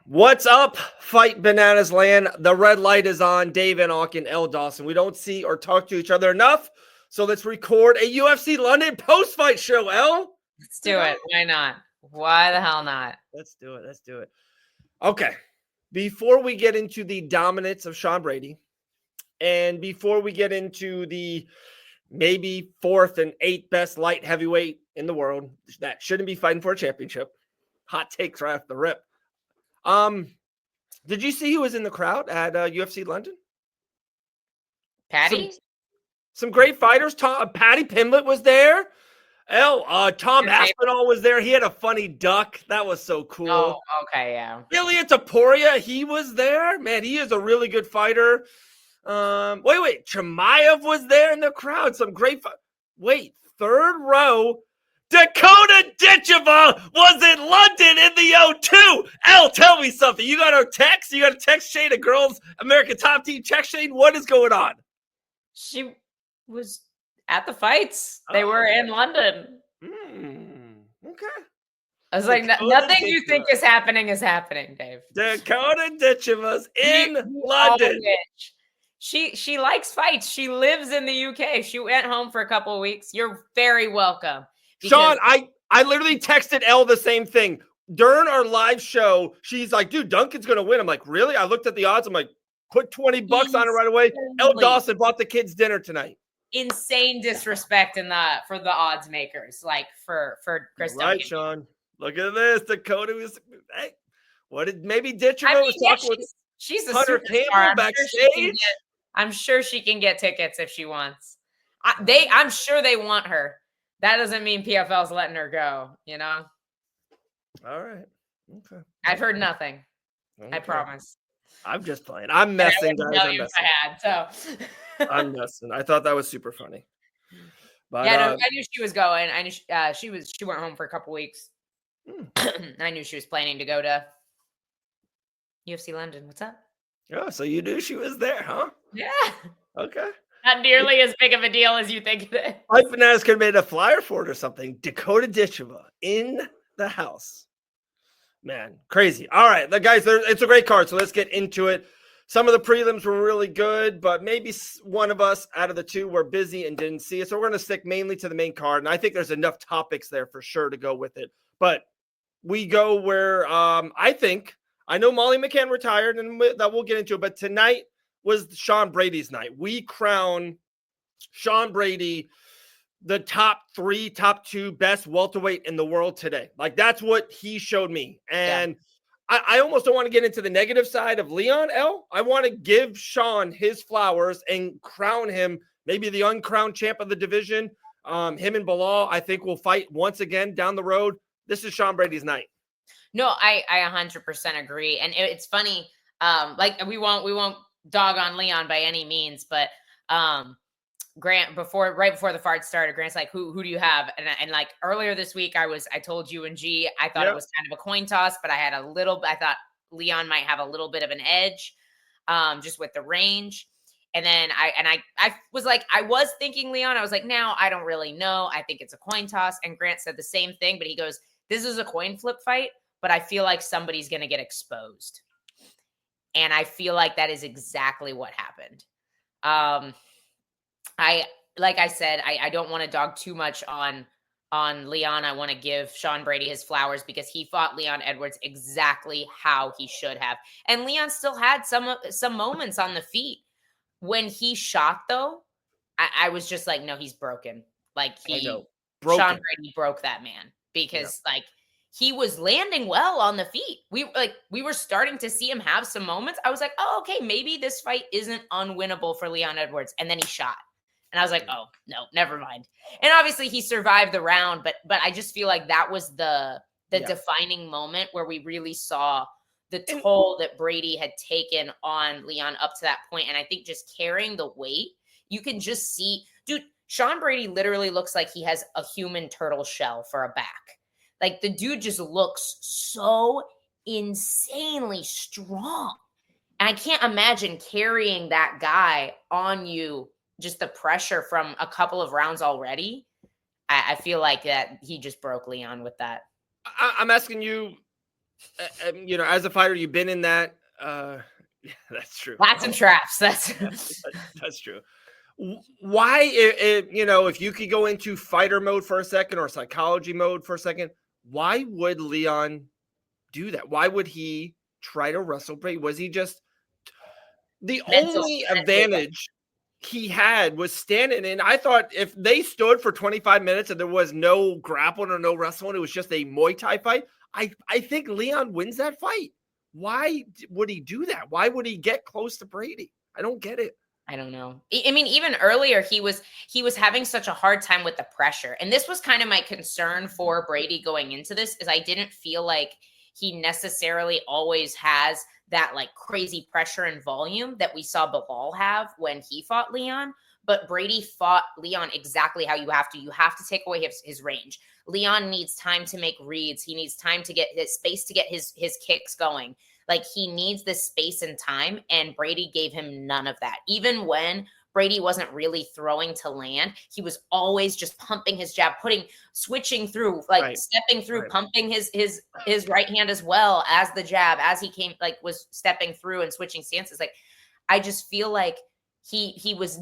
What's up, Fight Bananas Land? The red light is on. Dave and and L. Dawson. We don't see or talk to each other enough, so let's record a UFC London post-fight show, L. Let's do it. Why not? Why the hell not? Let's do it. Okay. Before we get into the dominance of Sean Brady, and before we get into the maybe fourth and eighth best light heavyweight in the world that shouldn't be fighting for a championship, hot takes right off the rip. Did you see who was in the crowd at UFC London? Patty? Some great fighters. Patty Pimblett was there. Tom Aspinall was there. He had a funny duck. That was so cool. Oh, okay, yeah. Ilya Taporia, he was there. Man, he is a really good fighter. Wait. Chimaev was there in the crowd. Some great third row. Dakota Ditcheva was in London in the O2. L, tell me something. You got a text? You got a text, Shane, a girls American Top Team check, Shane? What is going on? She was at the fights. They were in London. Okay. I was like, nothing you think is happening, Dave. Dakota Ditcheva's in London. She likes fights. She lives in the UK. She went home for a couple of weeks. You're very welcome. Sean, I literally texted Elle the same thing. During our live show, she's like, dude, Duncan's going to win. I'm like, really? I looked at the odds. I'm like, put $20 on it right away. Elle Dawson bought the kids dinner tonight. Insane disrespect for the odds makers, like for Chris Duncan. Right, Sean. Look at this. Dakota was, hey, what did maybe Ditcheva was talking with she's a Hunter Campbell backstage. I'm sure she can get tickets if she wants. I'm sure they want her. That doesn't mean PFL's letting her go, you know? All right. Okay. I've heard nothing. Okay. I promise. I'm just playing. I'm messing, guys. I'm messing. I'm messing. I thought that was super funny. But, yeah, I knew she was going. I knew she went home for a couple weeks. I knew she was planning to go to UFC London. What's up? Oh, so you knew she was there, huh? Yeah. Okay. Not nearly as big of a deal as you think it is. Mike Bananas could have made a flyer for it or something. Dakota Ditcheva in the house. Man, crazy. All right, guys, it's a great card, so let's get into it. Some of the prelims were really good, but maybe one of us out of the two were busy and didn't see it. So we're going to stick mainly to the main card, and I think there's enough topics there for sure to go with it. But we go where I know Molly McCann retired, and that we'll get into it, but tonight was Sean Brady's night. We crown Sean Brady the top 2 best welterweight in the world today. Like, that's what he showed me. And I almost don't want to get into the negative side of Leon L. I want to give Sean his flowers and crown him maybe the uncrowned champ of the division. Him and Bilal, I think, will fight once again down the road. This is Sean Brady's night. No, I 100% agree. And it's funny. Like we won't dog on Leon by any means, but Grant right before the fight started, Grant's like, who do you have? And like earlier this week, I told you and G, I thought it was kind of a coin toss, but I thought Leon might have a little bit of an edge, just with the range. And then I was like, I was thinking Leon. I was like, now I don't really know. I think it's a coin toss. And Grant said the same thing, but he goes, this is a coin flip fight, but I feel like somebody's going to get exposed. And I feel like that is exactly what happened. Like I said, I don't want to dog too much on Leon. I want to give Sean Brady his flowers because he fought Leon Edwards exactly how he should have. And Leon still had some moments on the feet. When he shot, though, I was just like, no, he's broken. Like Sean Brady broke that man because he was landing well on the feet. We were starting to see him have some moments. I was like, oh, okay, maybe this fight isn't unwinnable for Leon Edwards. And then he shot. And I was like, oh, no, never mind. And obviously he survived the round, but I just feel like that was the defining moment where we really saw the toll that Brady had taken on Leon up to that point. And I think just carrying the weight, you can just see, dude, Sean Brady literally looks like he has a human turtle shell for a back. Like, the dude just looks so insanely strong. And I can't imagine carrying that guy on you, just the pressure from a couple of rounds already. I feel like that he just broke Leon with that. I'm asking you, As a fighter, you've been in that. Yeah, that's true. Lots of traps. That's true. Why, if you could go into fighter mode for a second or psychology mode for a second, why would Leon do that? Why would he try to wrestle Brady? Was he just the only advantage he had was standing? And I thought if they stood for 25 minutes and there was no grappling or no wrestling, it was just a Muay Thai fight, I think Leon wins that fight. Why would he do that? Why would he get close to Brady? I don't get it. I don't know. I mean, even earlier, he was having such a hard time with the pressure. And this was kind of my concern for Brady going into this, is I didn't feel like he necessarily always has that like crazy pressure and volume that we saw Bilal have when he fought Leon. But Brady fought Leon exactly how you have to. You have to take away his range. Leon needs time to make reads. He needs time to get his space to get his kicks going. Like, he needs this space and time, and Brady gave him none of that. Even when Brady wasn't really throwing to land, he was always just pumping his jab, switching through, like stepping through, pumping his right hand as well as the jab, as he came, like was stepping through and switching stances. Like, I just feel like he was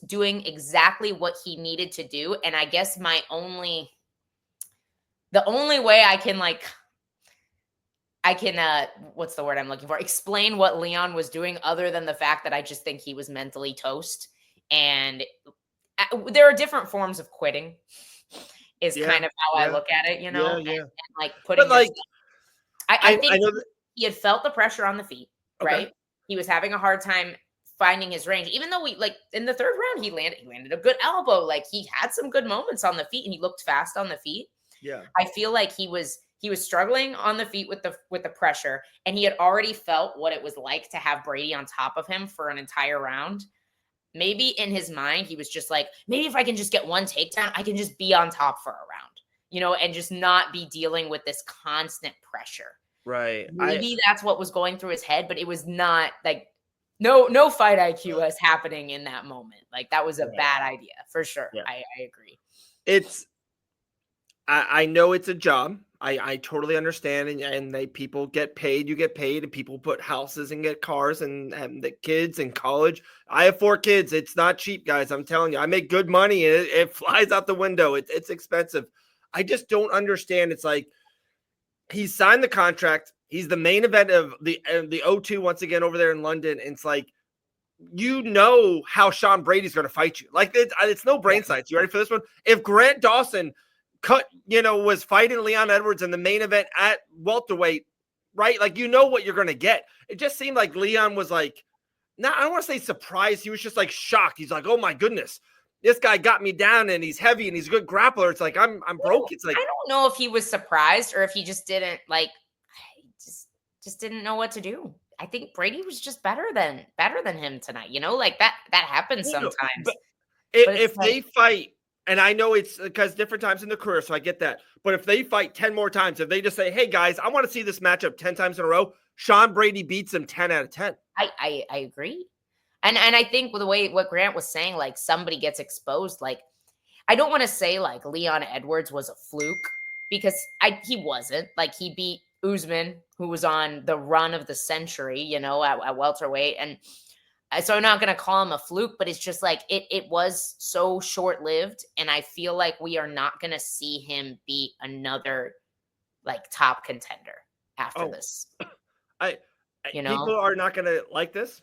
doing exactly what he needed to do. And I guess the only way I can what's the word I'm looking for? Explain what Leon was doing, other than the fact that I just think he was mentally toast. And there are different forms of quitting is kind of how I look at it, and like putting, I think he had felt the pressure on the feet, right? He was having a hard time finding his range, even though in the third round, he landed a good elbow. Like, he had some good moments on the feet and he looked fast on the feet. Yeah. I feel like he was struggling on the feet with the pressure, and he had already felt what it was like to have Brady on top of him for an entire round. Maybe in his mind, he was just like, maybe if I can just get one takedown, I can just be on top for a round, and just not be dealing with this constant pressure. Right. Maybe that's what was going through his head, but it was not like no fight IQ was happening in that moment. Like, that was a bad idea for sure. Yeah. I agree. I know it's a job. I totally understand, and people get paid. You get paid, and people put houses and get cars and the kids in college. I have 4 kids. It's not cheap, guys. I'm telling you. I make good money, and it flies out the window. It's expensive. I just don't understand. It's like, he signed the contract. He's the main event of the O2 once again over there in London. And it's like, how Sean Brady's going to fight you. Like, it's no brain science. You ready for this one? If Grant Dawson was fighting Leon Edwards in the main event at welterweight, right? Like, what you're going to get. It just seemed like Leon was like, I don't want to say surprised. He was just like shocked. He's like, oh my goodness, this guy got me down, and he's heavy and he's a good grappler. It's like, I'm broke. It's like, I don't know if he was surprised or if he just didn't just didn't know what to do. I think Brady was just better than him tonight. Like that happens sometimes. But if they fight, and I know it's because different times in the career, so I get that. But if they fight 10 more times, if they just say, hey guys, I want to see this matchup 10 times in a row, Sean Brady beats him 10 out of 10. I agree. And I think with the way what Grant was saying, like, somebody gets exposed. Like, I don't want to say like Leon Edwards was a fluke, because he wasn't. Like, he beat Usman, who was on the run of the century, at welterweight. And so I'm not going to call him a fluke, but it's just like, it was so short-lived. And I feel like we are not going to see him beat another like top contender after this. People are not going to like this.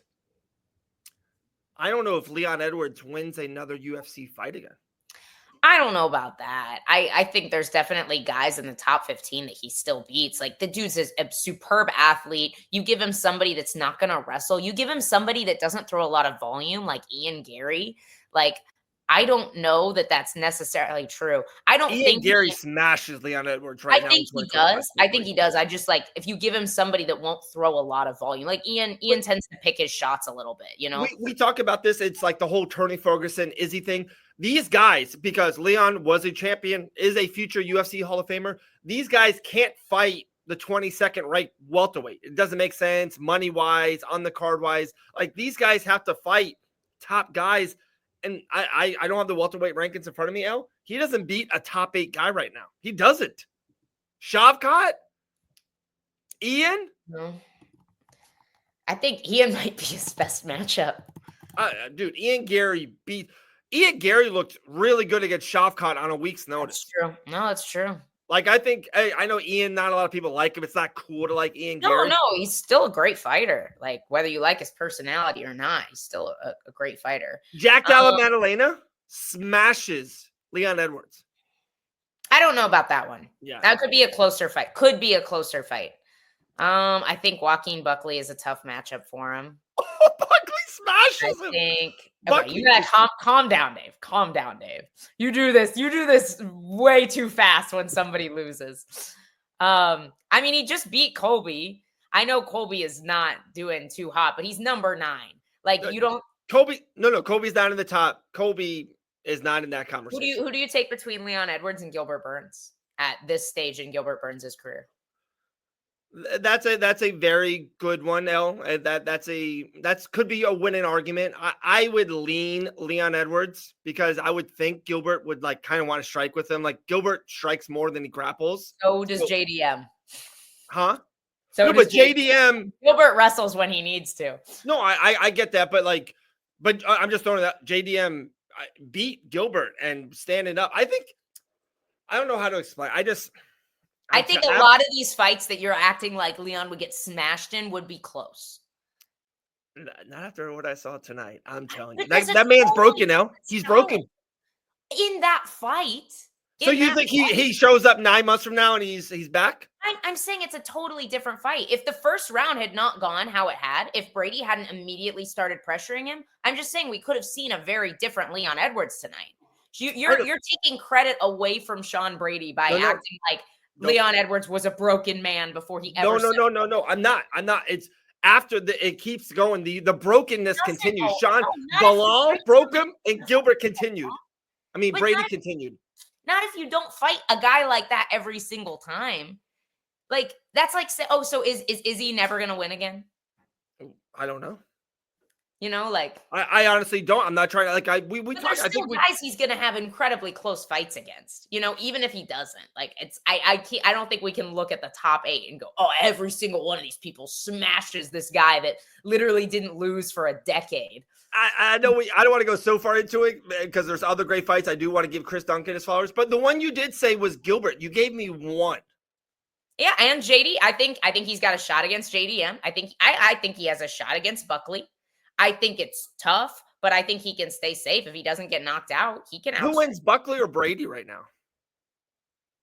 I don't know if Leon Edwards wins another UFC fight again. I don't know about that. I think there's definitely guys in the top 15 that he still beats. Like, the dude's a superb athlete. You give him somebody that's not going to wrestle. You give him somebody that doesn't throw a lot of volume, like Ian Gary. Like, I don't know that that's necessarily true. I don't think Gary smashes Leon Edwards right now. I think he does. I think he does. I just, like, if you give him somebody that won't throw a lot of volume, like Ian tends to pick his shots a little bit, We talk about this. It's like the whole Tony Ferguson, Izzy thing. These guys, because Leon was a champion, is a future UFC Hall of Famer, these guys can't fight the 22nd ranked welterweight. It doesn't make sense money-wise, on the card-wise. Like, these guys have to fight top guys. And I don't have the welterweight rankings in front of me, El. He doesn't beat a top 8 guy right now. He doesn't. Shavkat? Ian? No. I think Ian might be his best matchup. Dude, Ian Gary looked really good against Shavkat on a week's notice. That's true. No, it's true. Like, I know Ian, not a lot of people like him. It's not cool to like Ian No, Gary. no, he's still a great fighter. Like, whether you like his personality or not, he's still a great fighter. Jack Della Maddalena smashes Leon Edwards. I don't know about that one. Yeah. That could be a closer fight. I think Joaquin Buckley is a tough matchup for him. Buckley smashes him. Okay, Buckley you gotta calm down, Dave. Calm down, Dave. You do this way too fast when somebody loses. I mean, he just beat Colby. I know Colby is not doing too hot, but he's number 9. Like, you don't. Colby's not in the top. Colby is not in that conversation. Who do you take between Leon Edwards and Gilbert Burns at this stage in Gilbert Burns' career? That's a very good one, El. That could be a winning argument. I would lean Leon Edwards because I would think Gilbert would like kind of want to strike with him. Like, Gilbert strikes more than he grapples. So does JDM. Huh? So no, but JDM Gilbert wrestles when he needs to. No, I get that, but I'm just throwing that JDM beat Gilbert and standing up. I don't know how to explain. I think a lot of these fights that you're acting like Leon would get smashed in would be close. Not after what I saw tonight. I'm telling you. That man's broken now. He's broken. In that fight. So you think he shows up 9 months from now and he's back? I'm saying it's a totally different fight. If the first round had not gone how it had, if Brady hadn't immediately started pressuring him, I'm just saying we could have seen a very different Leon Edwards tonight. You're taking credit away from Sean Brady by acting like Leon Edwards was a broken man before he ever. No. I'm not. It's after it keeps going. The brokenness continues. Bilal broke him and Gilbert continued. I mean, Brady continued. Not if you don't fight a guy like that every single time. Like, that's like, so is he never going to win again? I don't know. You know, like, I honestly don't. I'm not trying to we talk. There's still guys he's going to have incredibly close fights against. You know, even if he doesn't. Like, I don't think we can look at the top 8 and go, oh, every single one of these people smashes this guy that literally didn't lose for a decade. I know I don't want to go so far into it because there's other great fights. I do want to give Chris Duncan his flowers, but the one you did say was Gilbert. You gave me one. Yeah, and JD, I think he's got a shot against JDM. I think he has a shot against Buckley. I think it's tough, but I think he can stay safe. If he doesn't get knocked out, he can. Who wins, Buckley or Brady right now?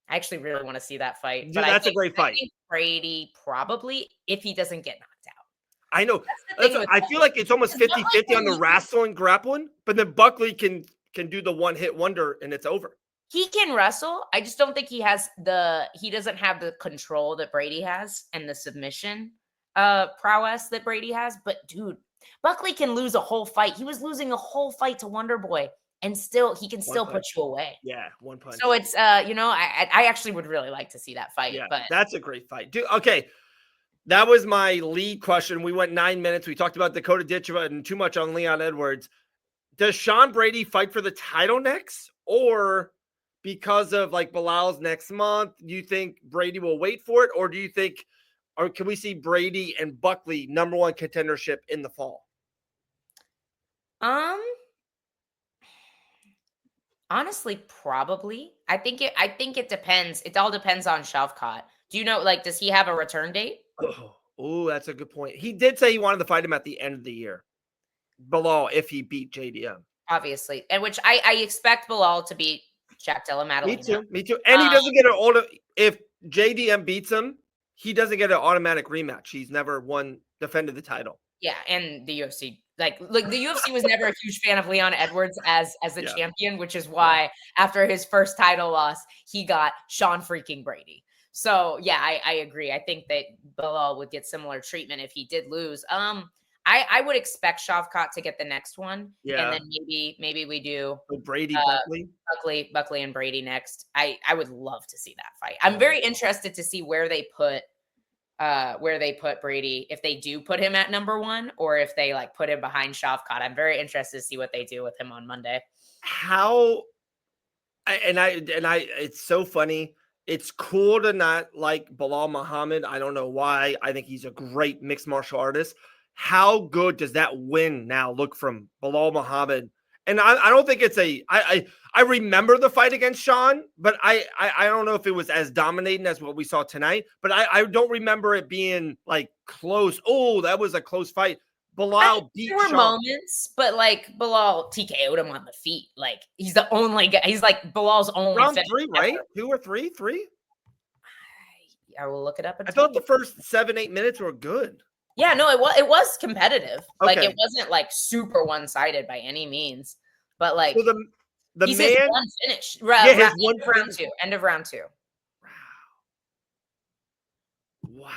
I actually really want to see that fight. Dude, that's a great fight. I think Brady probably, if he doesn't get knocked out. I know. I feel like it's almost 50-50 on the wrestling grappling, but then Buckley can do the one-hit wonder and it's over. He can wrestle. I just don't think he doesn't have the control that Brady has and the submission prowess that Brady has. But dude, Buckley can lose a whole fight. He was losing a whole fight to Wonder Boy and he can still put you away. Yeah, one punch. So it's I actually would really like to see that fight. Yeah, but that's a great fight. Dude, okay. That was my lead question. We went 9 minutes. We talked about Dakota Ditcheva and too much on Leon Edwards. Does Sean Brady fight for the title next? Or because of Bilal's next month, do you think Brady will wait for it? Or do you think, or can we see Brady and Buckley number 1 contendership in the fall? Honestly, probably. I think it depends. It all depends on Shavkat. Do you know, does he have a return date? Oh, that's a good point. He did say he wanted to fight him at the end of the year. Bilal, if he beat JDM. Obviously. And which I expect Bilal to beat Jack Della Maddalena. Me too. And he doesn't get if JDM beats him, he doesn't get an automatic rematch. He's never defended the title. Yeah, and the UFC. The UFC was never a huge fan of Leon Edwards as a champion, which is why after his first title loss, he got Sean freaking Brady. So yeah, I agree. I think that Bilal would get similar treatment if he did lose. I would expect Shavkat to get the next one. Yeah. And then maybe we do Brady, Buckley and Brady next. I would love to see that fight. I'm very interested to see where they put Brady, if they do put him at number 1 or if they put him behind Shavkat. I'm very interested to see what they do with him on Monday. It's so funny. It's cool to not like Bilal Muhammad. I don't know why. I think he's a great mixed martial artist. How good does that win now look from Bilal Muhammad? And I don't think it's I remember the fight against Sean, but I don't know if it was as dominating as what we saw tonight. But I don't remember it being like close. Oh, that was a close fight. Bilal beat There were Sean. moments, but like Bilal TKO'd him on the feet. Like he's the only guy. He's like Bilal's only Round finish 3, right? ever. 2 or 3? 3? I will look it up. I felt the first 7-8 minutes were good. Yeah, no, it was competitive. Like Okay. it wasn't like super one-sided by any means. But like So the he's man, his one finish. his one End of round finish. 2. End of round 2. Wow.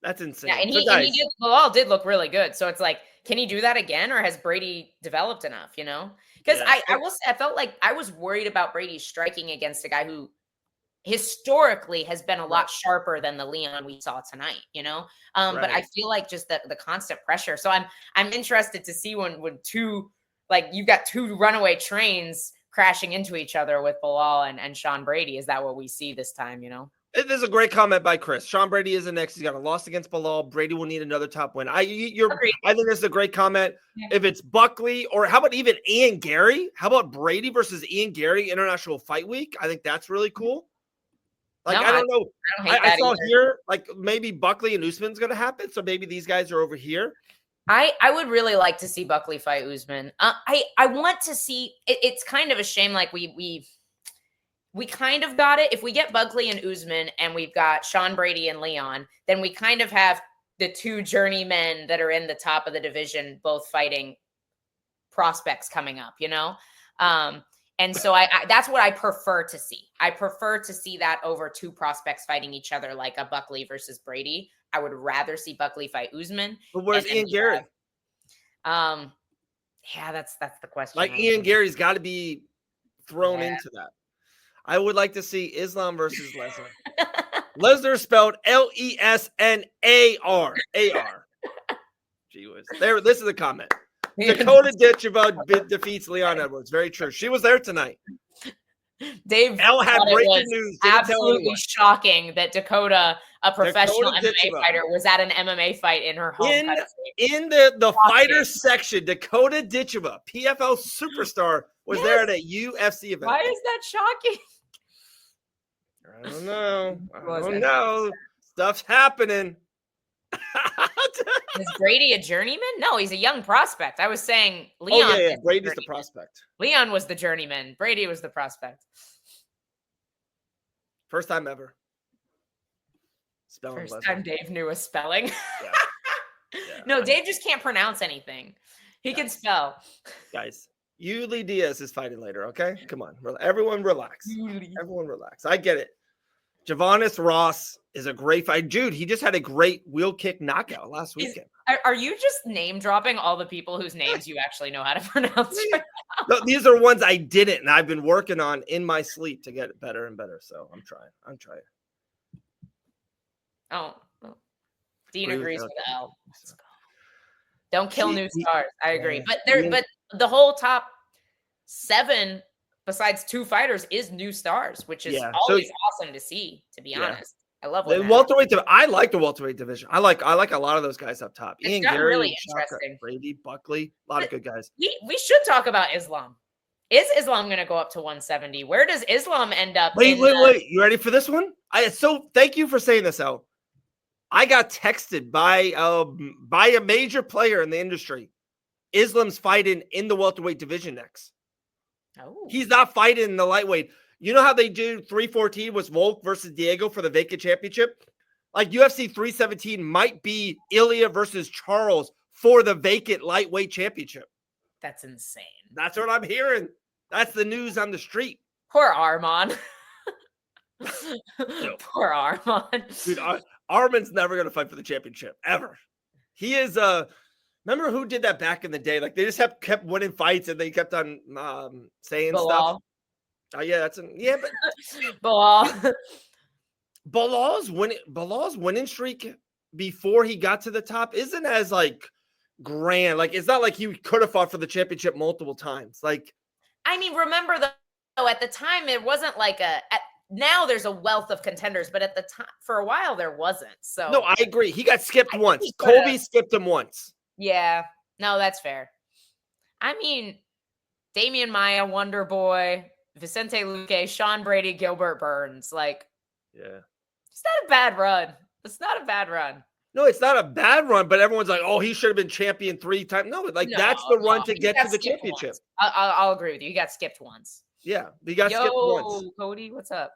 That's insane. Yeah, and So he guys, did. Bilal did look really good. So it's like, can he do that again, or has Brady developed enough? You know, because Yeah. I felt like I was worried about Brady striking against a guy who historically has been a lot sharper than the Leon we saw tonight. You know, but I feel like just the constant pressure. So I'm interested to see when two, like you've got two runaway trains crashing into each other with Bilal and Sean Brady. Is that what we see this time? You know. There's a great comment by Chris. Sean Brady is the next. He's got a loss against Bilal. Brady will need another top win. I think this is a great comment. Yeah. If it's Buckley, or how about even Ian Gary? How about Brady versus Ian Gary International Fight Week? I think that's really cool. Like, I don't know. I saw here, like maybe Buckley and Usman's going to happen. So maybe these guys are over here. I would really like to see Buckley fight Usman. I want to see. It's kind of a shame. Like we kind of got it. If we get Buckley and Usman and we've got Sean Brady and Leon, then we kind of have the two journeymen that are in the top of the division, both fighting prospects coming up, you know? And so I that's what I prefer to see. I prefer to see that over two prospects fighting each other, like a Buckley versus Brady. I would rather see Buckley fight Usman. But where's Ian Gary? Yeah, that's the question. Like Ian Gary's got to be thrown into that. I would like to see Islam versus Lesnar. Lesnar spelled Lesnar. Gee whiz. There, this is a comment. Dakota Ditcheva defeats Leon Edwards. Very true. She was there tonight. Dave L had breaking news. Absolutely shocking that Dakota, a professional MMA fighter, was at an MMA fight in her home country. In the fighter section, Dakota Ditcheva, PFL superstar, was there at a UFC event. Why is that shocking? I don't know. I don't know. Stuff's happening. Is Brady a journeyman? No, he's a young prospect. I was saying Leon. Oh, yeah. Brady's the prospect. Leon was the journeyman. Brady was the prospect. First time ever. First time Dave knew a spelling. Yeah. No, Dave just can't pronounce anything. He can spell. Guys, Yuli Diaz is fighting later, okay? Come on. Everyone relax. Everyone relax. I get it. Javonis Ross is a great fight. Dude, he just had a great wheel kick knockout last weekend. Are you just name dropping all the people whose names you actually know how to pronounce? Right now? No, these are ones I didn't, and I've been working on in my sleep to get it better and better. So I'm trying. Oh, Dean agrees with L. Let's go. Don't kill new stars. I agree. But the whole top 7, besides 2 fighters, is new stars, which is always awesome to see, to be honest. I love the welterweight. I like the welterweight division. I like a lot of those guys up top. It's Ian Gary, really interesting. Brady, Buckley, a lot of good guys. We should talk about Islam. Is Islam going to go up to 170? Where does Islam end up? Wait. You ready for this one? Thank you for saying this, El. I got texted by a major player in the industry. Islam's fighting in the welterweight division next. Oh. He's not fighting in the lightweight. You know how they do 314 was Volk versus Diego for the vacant championship? Like UFC 317 might be Ilya versus Charles for the vacant lightweight championship. That's insane. That's what I'm hearing. That's the news on the street. Poor Arman. Poor Arman. Dude, Arman's never going to fight for the championship, ever. He is remember who did that back in the day? Like they just kept winning fights and they kept on saying Bilal. stuff. Oh yeah, but Bilal. Bilal's winning streak before he got to the top isn't as like grand. Like it's not like he could have fought for the championship multiple times. Like, I mean, remember though, at the time it wasn't like now there's a wealth of contenders, but at the time, for a while, there wasn't. So No, I agree. He got skipped I think once. he could've- Colby skipped him once. Yeah, no, that's fair. I mean, Damian Maia, Wonder Boy, Vicente Luque, Sean Brady, Gilbert Burns. Like, Yeah. it's not a bad run. It's not a bad run. No, it's not a bad run, but everyone's like, "Oh, he should have been champion 3 times." No, like that's the run to he get got to the skipped championship. once. I'll agree with you. He got skipped once. Yeah, he got skipped once. Yo, Cody, what's up?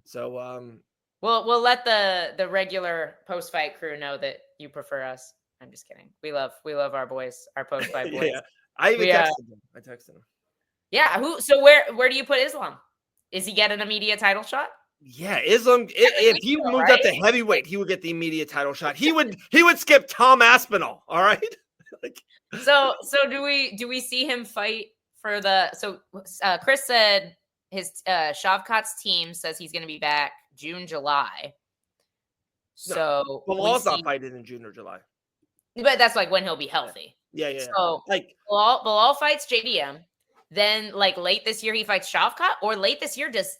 So, We'll let the regular post fight crew know that you prefer us. I'm just kidding. We love our boys, our post fight boys. yeah, I even texted him. I texted him. Yeah, so where do you put Islam? Is he get an immediate title shot? Yeah, Islam. If he moved up to heavyweight, he would get the immediate title shot. He would skip Tom Aspinall. All right. So do we see him fight for the? So Chris said his Shavkat's team says he's going to be back June, July. So Bilal's not fighting in June or July. But that's like when he'll be healthy. Yeah. So like Bilal fights JDM. Then like late this year he fights Shavkat, or late this year does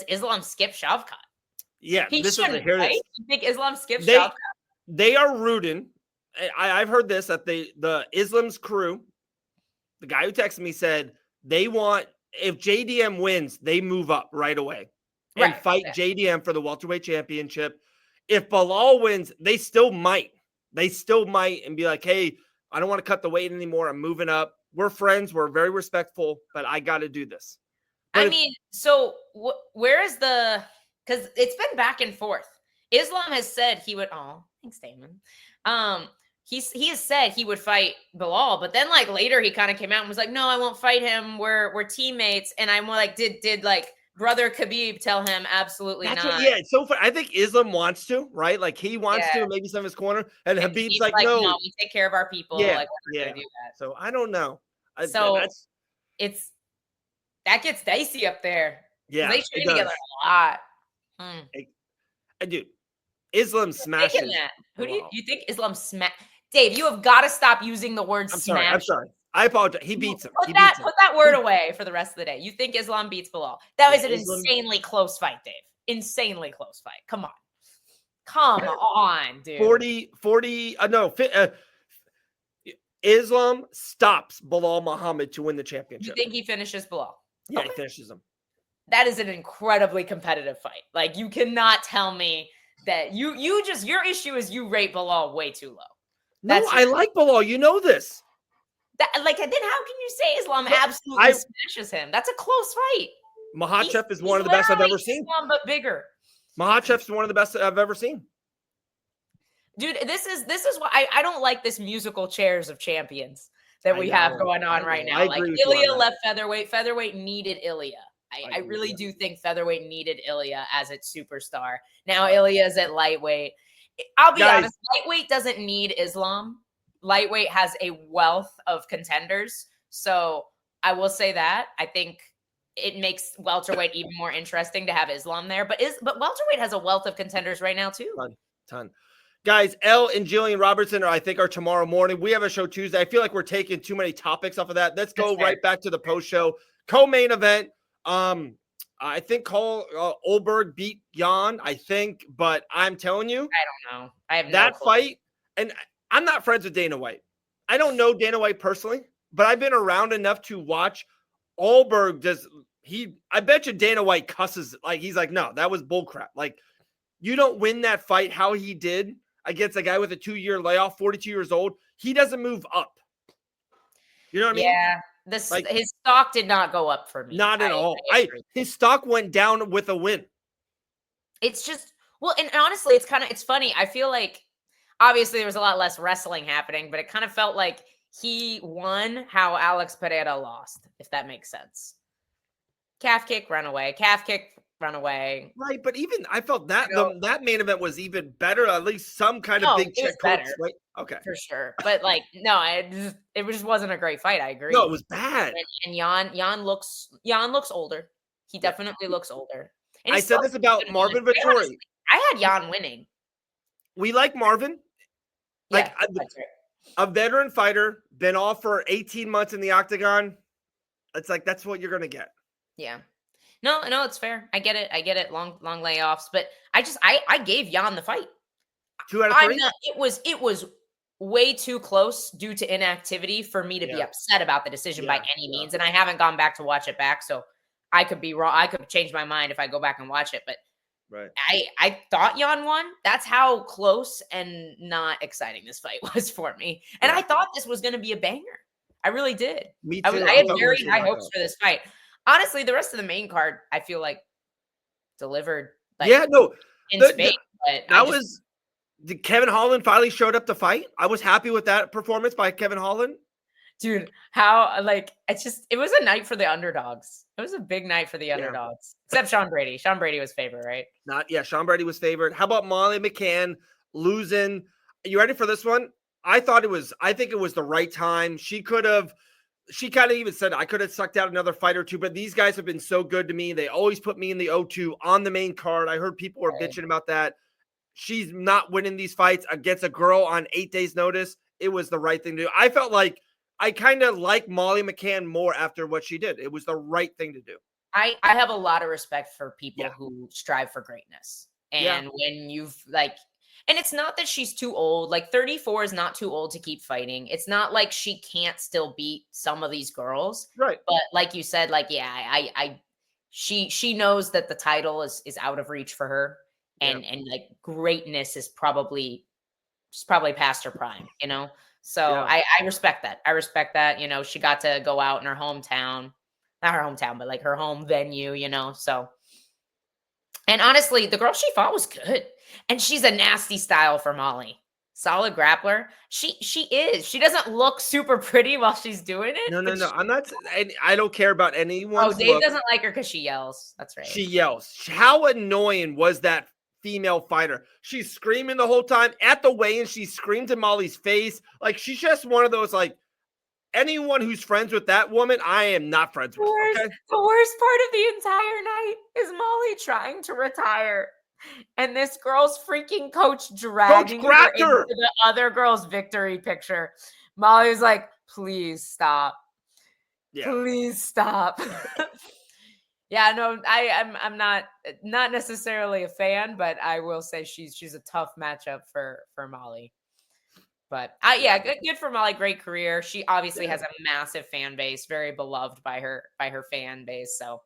Islam skip Shavkat? Yeah, He this shouldn't, is here. right? You think Islam skips Shavkat? They are rooting. I've heard this that the Islam's crew, the guy who texted me said they want, if JDM wins, they move up right away and fight JDM for the welterweight championship. If Bilal wins, they still might and be like, hey, I don't want to cut the weight anymore. I'm moving up. We're friends. We're very respectful, but I got to do this. But I mean, so where is because it's been back and forth. Islam has said he would, thanks, Damon. He has said he would fight Bilal, but then like later he kind of came out and was like, no, I won't fight him. We're teammates. And I'm like, did like brother Khabib tell him absolutely not? It's so funny. I think Islam wants to, right? Like he wants to, maybe some of his corner, and Khabib's like, no, we take care of our people. Yeah, like, we're not gonna do that. So I don't know. That gets dicey up there. Yeah, they train together a lot. Dude, Islam smashes. Who do you think Islam smash? Dave, you have got to stop using the word smash. I'm sorry. I apologize. He beats him. Put that word away for the rest of the day. You think Islam beats Bilal? That was an insanely close fight, Dave. Insanely close fight. Come on, dude. Islam stops Bilal Muhammad to win the championship. You think he finishes Bilal? Yeah, he finishes him. That is an incredibly competitive fight. Like, you cannot tell me that your issue is you rate Bilal way too low. I like Bilal. You know this. Then how can you say Islam absolutely smashes him? That's a close fight. Makhachev is one of the best I've ever seen. Islam, but bigger. Makhachev is one of the best I've ever seen. Dude, this is why I don't like this musical chairs of champions that we have going on right now. Like Ilya left featherweight. Featherweight needed Ilya. I really do think featherweight needed Ilya as its superstar. Now Ilya's at lightweight. I'll be honest, lightweight doesn't need Islam. Lightweight has a wealth of contenders. So I will say that. I think it makes welterweight even more interesting to have Islam there. But welterweight has a wealth of contenders right now too. Ton. Guys, Elle and Jillian Robertson are tomorrow morning. We have a show Tuesday. I feel like we're taking too many topics off of that. Let's go right back to the post show. Co-main event. I think Olberg beat Jan, but I'm telling you, I don't know. I have that fight, and I'm not friends with Dana White. I don't know Dana White personally, but I've been around enough to watch. Olberg I bet you Dana White cusses, like he's like, no, that was bullcrap. Like, you don't win that fight how he did against a guy with a 2-year layoff, 42 years old. He doesn't move up. You know what I mean? Yeah. His stock did not go up for me. Not at all. His stock went down with a win. It's just, and honestly, it's funny. I feel like obviously there was a lot less wrestling happening, but it kind of felt like he won how Alex Pereira lost, if that makes sense. Calf kick, run away. Calf kick, run away. Right, but even I felt that that main event was even better. At least some kind of big check coach, right? Okay, for sure. But no, it just wasn't a great fight. I agree. No, it was bad. And Jan looks older. He definitely looks older. And I said this about Marvin Vettori. I had Jan winning. We like Marvin. Like a veteran fighter, been off for 18 months in the octagon. It's like that's what you're gonna get. Yeah. No, no, it's fair. I get it. I get it. Long layoffs, but I gave Jan the fight. 2 out of I'm 3? not. It was way too close due to inactivity for me to be Yeah. upset about the decision by Yeah, any yeah. means. And I haven't gone back to watch it back, so I could be wrong. I could change my mind if I go back and watch it. But Right. I thought Jan won. That's how close and not exciting this fight was for me. And Yeah. I thought this was going to be a banger. I really did. Me I too. had thought we very were gonna high knock hopes out. for this fight. Honestly, the rest of the main card, I feel like delivered. Like, Yeah, no. in The- space, but That was Kevin Holland finally showed up to fight. I was happy with that performance by Kevin Holland. dude, how like it was a night for the underdogs. It was a big night for the underdogs. Except Sean Brady. Sean Brady was favored, right? Sean Brady was favored. How about Molly McCann losing? You ready for this one? I think it was the right time. She kind of even said, I could have sucked out another fight or two, but these guys have been so good to me. They always put me in the O2 on the main card. I heard people were bitching about that. She's not winning these fights against a girl on 8 days notice. It was the right thing to do. I felt like I kind of like Molly McCann more after what she did. It was the right thing to do. I have a lot of respect for people Yeah. who strive for greatness. Yeah. And when you've and it's not that she's too old. Like 34 is not too old to keep fighting. It's not like she can't still beat some of these girls. Right. But like you said, like, yeah, she knows that the title is out of reach for her. And like greatness is probably past her prime, you know? So I respect that. I respect that. You know, she got to go out in her hometown, not her hometown, but like her home venue, you know? So, and honestly, the girl she fought was good. And she's a nasty style for Molly. Solid grappler. She is. She doesn't look super pretty while she's doing it. No. I'm not. I don't care about anyone. Oh, Dave doesn't like her because she yells. That's right. She yells. How annoying was that female fighter? She's screaming the whole time at the weigh-in. She screamed in Molly's face. Like, she's just one of those, like, anyone who's friends with that woman, I am not friends with. Okay? The worst part of the entire night is Molly trying to retire. And this girl's freaking coach dragging her into the other girl's victory picture. Molly's like, please stop. Yeah. Please stop. Yeah, no, I'm not necessarily a fan, but I will say she's a tough matchup for Molly. But good for Molly. Great career. She obviously has a massive fan base, very beloved by her fan base. So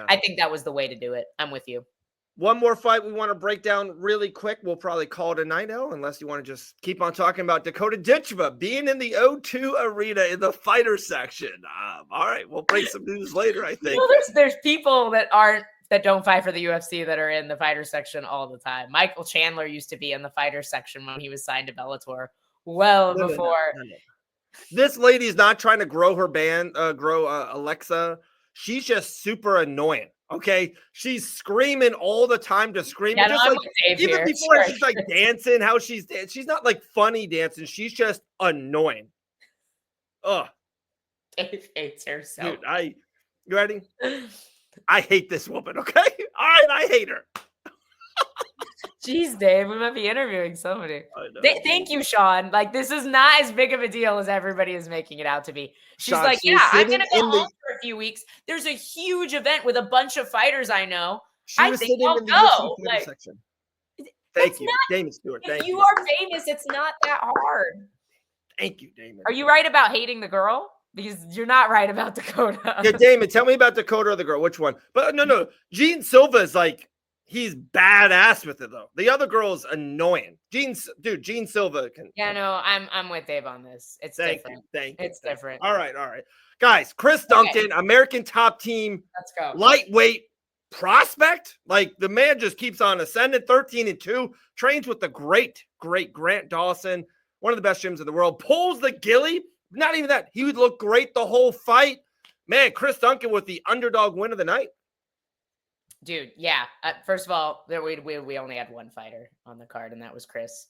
I think that was the way to do it. I'm with you. One more fight we want to break down really quick. We'll probably call it a night, unless you want to just keep on talking about Dakota Ditcheva being in the O2 arena in the fighter section. All right, we'll break some news later, I think. Well, there's people that don't fight for the UFC that are in the fighter section all the time. Michael Chandler used to be in the fighter section when he was signed to Bellator. Before. No. This lady is not trying to grow her band, Alexa. She's just super annoying. Okay, she's screaming all the time to scream. Yeah, just like even here. before she's like dancing, how she's not like funny dancing. She's just annoying. Ugh. Dave hates her so. Dude, you ready? I hate this woman. Okay, all right, I hate her. Jeez, Dave, we might be interviewing somebody. Thank you, Sean. Like, this is not as big of a deal as everybody is making it out to be. She's Sean, like, I'm going to go home for a few weeks. There's a huge event with a bunch of fighters I know. I think I'll go. Like, section. Thank you, Damon Stewart. If you are famous, it's not that hard. Thank you, Damon. Are you right about hating the girl? Because you're not right about Dakota. Yeah, Damon, tell me about Dakota or the girl. Which one? But no. Gene Silva is like, he's badass with it though. The other girl is annoying. Gene Silva can. Yeah, no, I'm with Dave on this. It's different. Thank you. It's different. All right, guys. Chris Duncan, American top team. Let's go. Lightweight prospect. Like, the man just keeps on ascending. 13-2. Trains with the great Grant Dawson, one of the best gyms in the world. Pulls the ghillie. Not even that. He would look great the whole fight. Man, Chris Duncan with the underdog win of the night. Dude, yeah. First of all, we only had one fighter on the card, and that was Chris.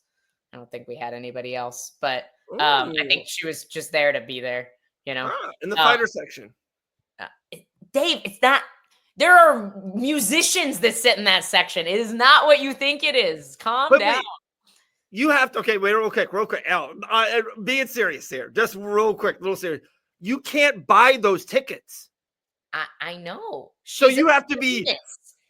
I don't think we had anybody else, but I think she was just there to be there, you know. In the fighter section. Dave, it's not. There are musicians that sit in that section. It is not what you think it is. Calm down. Wait, you have to. Okay, wait, real quick. Al, being serious here, just real quick, little serious. You can't buy those tickets. I know. So you have to be.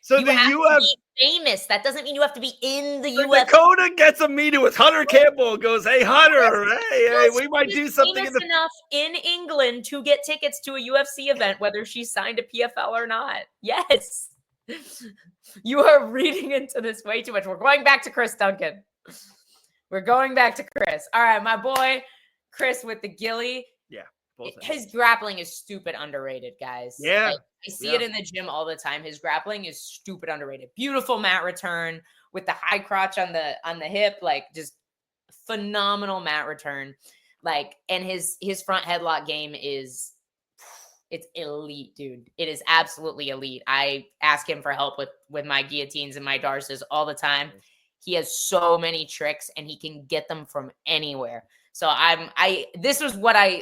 So you have to be famous. That doesn't mean you have to be in the UFC. Dakota gets a meeting with Hunter Campbell and goes, "Hey Hunter, hey, we might do something enough in England to get tickets to a UFC event, whether she's signed a PFL or not." Yes. You are reading into this way too much. We're going back to Chris Duncan. We're going back to Chris. All right, my boy Chris with the Gilly. Yeah. His grappling is stupid underrated, guys. Yeah. Like, I see it in the gym all the time. His grappling is stupid underrated. Beautiful mat return with the high crotch on the hip, like just phenomenal mat return. Like, and his front headlock game it's elite, dude. It is absolutely elite. I ask him for help with my guillotines and my darces all the time. He has so many tricks and he can get them from anywhere. So this was what I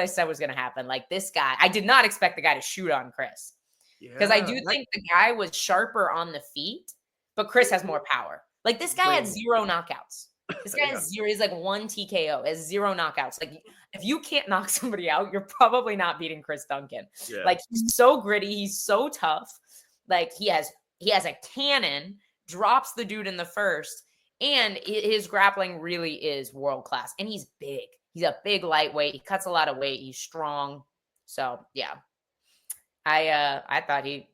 said was going to happen. Like, this guy, I did not expect the guy to shoot on Chris, because I do think the guy was sharper on the feet, but Chris has more power. Like, this guy had 0 knockouts. This guy has 0. He's like 1 TKO, has 0 knockouts. Like, if you can't knock somebody out, you're probably not beating Chris Duncan. Yeah. Like, he's so gritty. He's so tough. Like, he has a cannon, drops the dude in the first. And his grappling really is world-class. And he's big. He's a big lightweight. He cuts a lot of weight. He's strong. So, yeah. I thought he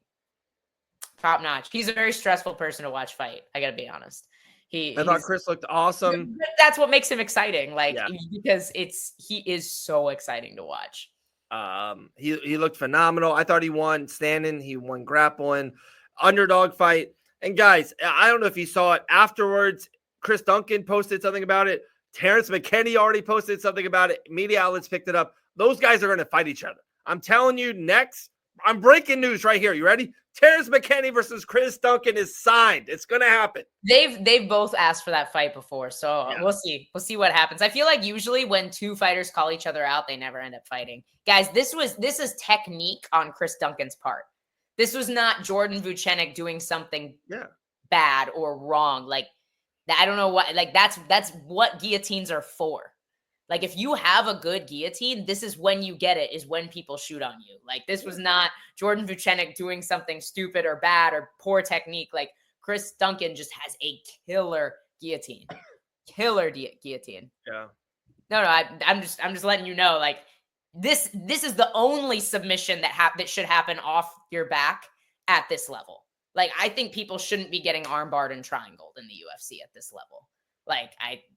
top-notch. He's a very stressful person to watch fight. I got to be honest. I thought Chris looked awesome. That's what makes him exciting. Like, because he is so exciting to watch. He looked phenomenal. I thought he won standing. He won grappling. Underdog fight. And guys, I don't know if you saw it afterwards. Chris Duncan posted something about it. Terrence McKinney already posted something about it. Media outlets picked it up. Those guys are going to fight each other. I'm telling you, next, I'm breaking news right here. You ready? Terrence McKinney versus Chris Duncan is signed. It's going to happen. They've both asked for that fight before, so we'll see. We'll see what happens. I feel like usually when two fighters call each other out, they never end up fighting. Guys, this is technique on Chris Duncan's part. This was not Jordan Vucenic doing something bad or wrong. Like, I don't know what, like, that's what guillotines are for. Like, if you have a good guillotine, this is when you get it, is when people shoot on you. Like, this was not Jordan Vucenic doing something stupid or bad or poor technique. Like, Chris Duncan just has a killer guillotine. Killer guillotine. Yeah. No, I'm just letting you know, like, this is the only submission that should happen off your back at this level. Like, I think people shouldn't be getting armbarred and triangled in the UFC at this level. Like,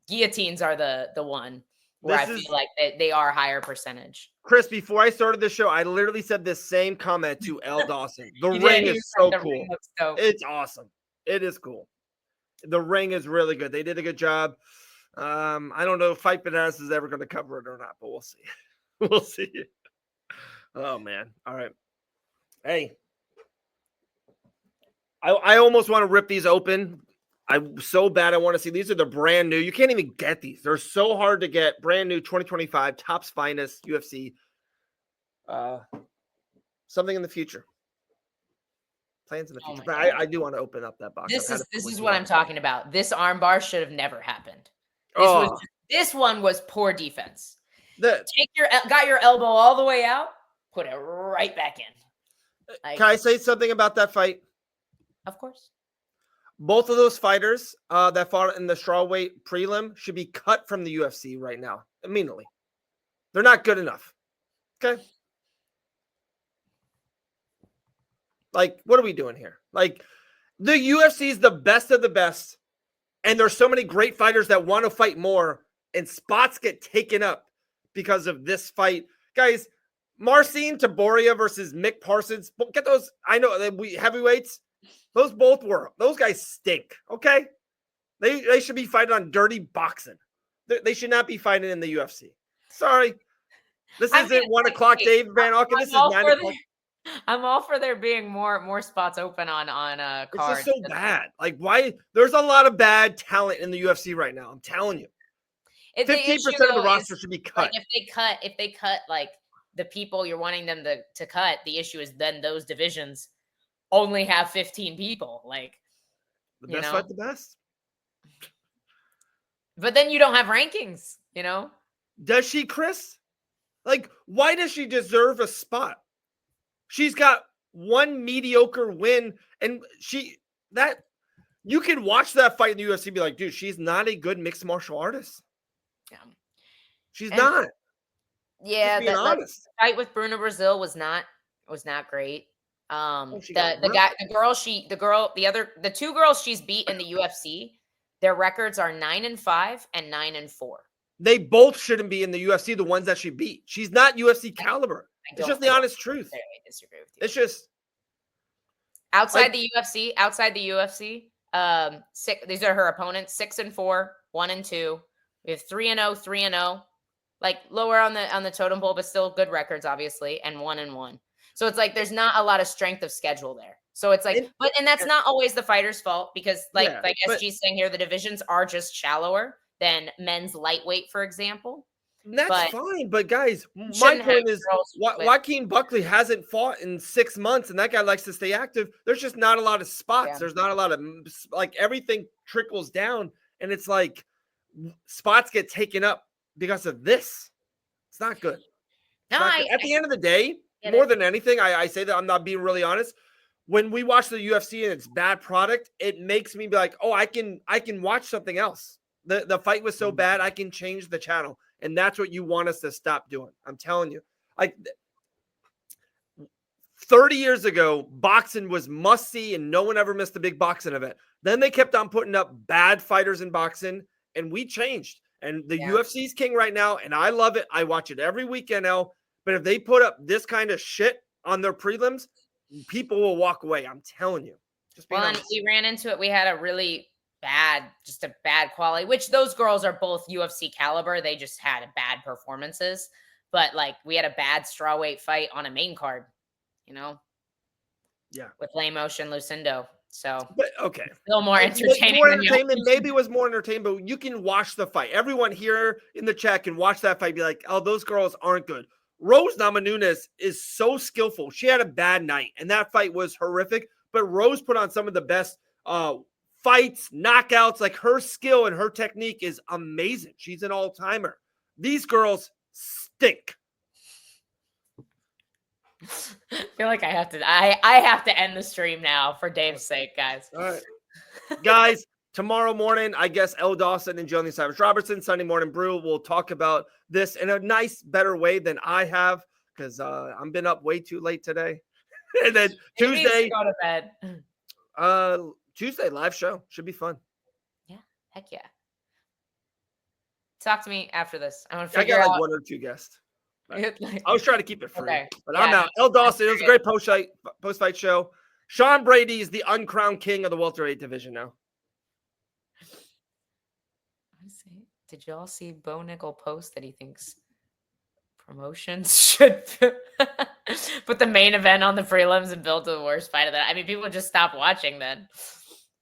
guillotines are the one where I feel like they are higher percentage. Chris, before I started the show, I literally said this same comment to L. Dawson. The ring is so cool. It's awesome. It is cool. The ring is really good. They did a good job. I don't know if Fight Bananas is ever going to cover it or not, but we'll see. We'll see. Oh, man. All right. Hey. I almost want to rip these open. I'm so bad. I want to see. These are the brand new. You can't even get these. They're so hard to get. Brand new 2025 Topps Finest UFC. Something in the future. Plans in the future. But I do want to open up that box. This is what I'm talking about. This armbar should have never happened. This one was poor defense. Got your elbow all the way out, put it right back in. Can I say something about that fight? Of course. Both of those fighters that fought in the strawweight prelim should be cut from the UFC right now, immediately. They're not good enough. Okay? Like, what are we doing here? Like, the UFC is the best of the best, and there's so many great fighters that want to fight more, and spots get taken up because of this fight. Guys, Marcin Taboria versus Mick Parsons. Get those. I know heavyweights. Those guys stink. Okay. They should be fighting on dirty boxing. They should not be fighting in the UFC. Sorry. This isn't 1 o'clock, Dave Van Auken. This is 9 o'clock. I'm all for there being more spots open on cards. It's just so bad. Like, why? There's a lot of bad talent in the UFC right now. I'm telling you. 15% of the roster should be cut. Like, if they cut like the people you're wanting them to cut, the issue is then those divisions only have 15 people. Like, the best fight the best. But then you don't have rankings, you know? Does she, Chris? Like, why does she deserve a spot? She's got one mediocre win, and you can watch that fight in the UFC and be like, dude, she's not a good mixed martial artist. Yeah. She's not. Yeah, Just being honest. fight with Bruna Brazil was not great. The two girls she's beat in the UFC, their records are 9-5 and 9-4. They both shouldn't be in the UFC, the ones that she beat. She's not UFC caliber. It's just the honest truth. I disagree with you. It's just outside the UFC, these are her opponents: 6-4, 1-2. We have 3-0, 3-0. Like lower on the totem pole, but still good records, obviously, and 1-1. So it's like there's not a lot of strength of schedule there. So it's like, and that's not always the fighter's fault because, like SG's saying here, the divisions are just shallower than men's lightweight, for example. That's fine, but guys, my point is, Joaquin Buckley hasn't fought in 6 months, and that guy likes to stay active. There's just not a lot of spots. Yeah. There's not a lot of everything trickles down, and it's like spots get taken up because of this. It's not good. At the end of the day, more than anything, I say that I'm not being really honest. When we watch the UFC and it's bad product, it makes me be like, oh, I can watch something else. The fight was so bad, I can change the channel. And that's what you want us to stop doing. I'm telling you. 30 years ago, boxing was must-see and no one ever missed a big boxing event. Then they kept on putting up bad fighters in boxing, and we changed. And the UFC's king right now, and I love it. I watch it every weekend now. But if they put up this kind of shit on their prelims, people will walk away. I'm telling you. And we ran into it. We had a really bad quality, which those girls are both UFC caliber. They just had bad performances. But we had a bad strawweight fight on a main card, with Lemos and Lucindo. So, okay, still more entertaining. Maybe it was more entertaining, but you can watch the fight. Everyone here in the chat can watch that fight. Be like, oh, those girls aren't good. Rose Namajunas is so skillful. She had a bad night, and that fight was horrific. But Rose put on some of the best fights, knockouts. Her skill and her technique is amazing. She's an all-timer. These girls stink. I feel like I have to end the stream now for Dave's sake, guys. All right. Guys, tomorrow morning, I guess Elle Dawson and Jillian Savage Robertson, Sunday Morning Brew, will talk about this in a nice, better way than I have, because I've been up way too late today. And then Tuesday, go to bed. Tuesday live show should be fun. Yeah, heck yeah. Talk to me after this. I want to I figure got out one or two guests. I was trying to keep it free, but I'm out. Elle Yeah. Dawson, it was a great post-fight show. Sean Brady is the uncrowned king of the welterweight division now. Did y'all see Bo Nickel post that he thinks promotions should put the main event on the prelims and build to the worst fight of that? I mean, people just stop watching then,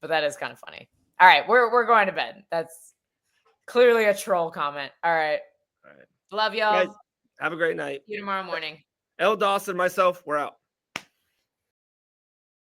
but that is kind of funny. All right, we're going to bed. That's clearly a troll comment. All right. Love y'all. Guys, have a great night. See you tomorrow morning. Elle Dawson, myself, we're out.